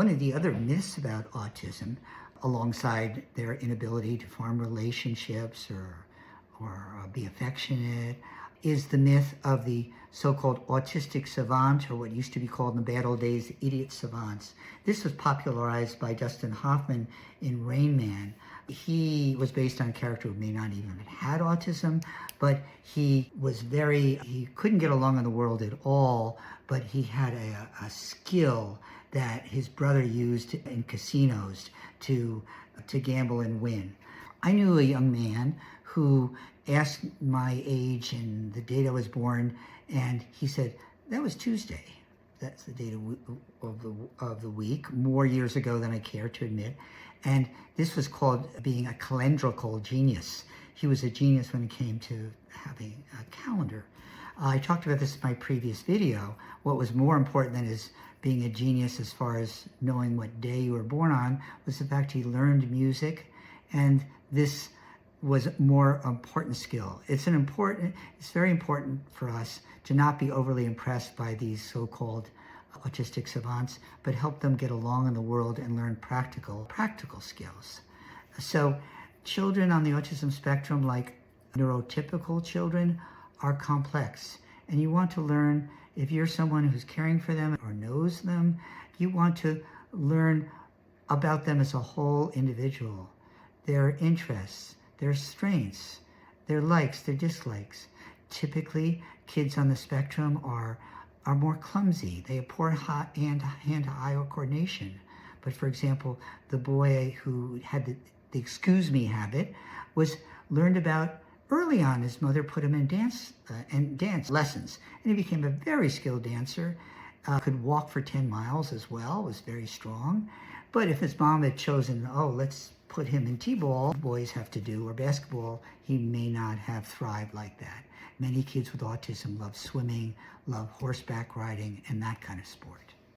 One of the other myths about autism, alongside their inability to form relationships or be affectionate, is the myth of the so-called autistic savant, or what used to be called in the bad old days, the idiot savants. This was popularized by Dustin Hoffman in Rain Man. He was based on a character who may not even have had autism, but he couldn't get along in the world at all, but he had a skill that his brother used in casinos to gamble and win. I knew a young man who asked my age and the date I was born, and he said, that was Tuesday. That's the date of the week, more years ago than I care to admit. And this was called being a calendrical genius. He was a genius when it came to having a calendar. I talked about this in my previous video. What was more important than his being a genius as far as knowing what day you were born on was the fact he learned music, and this was a more important skill. It's very important for us to not be overly impressed by these so-called autistic savants, but help them get along in the world and learn practical skills. So children on the autism spectrum, like neurotypical children, are complex. And you want to learn, if you're someone who's caring for them or knows them, you want to learn about them as a whole individual, their interests, their strengths, their likes, their dislikes. Typically, kids on the spectrum are more clumsy. They have poor hand-to-eye coordination. But for example, the boy who had the excuse me habit learned about early on. His mother put him in dance lessons, and he became a very skilled dancer. Could walk for 10 miles as well, was very strong. But if his mom had chosen, let's put him in t-ball, boys have to do, or basketball, he may not have thrived like that. Many kids with autism love swimming, love horseback riding, and that kind of sport.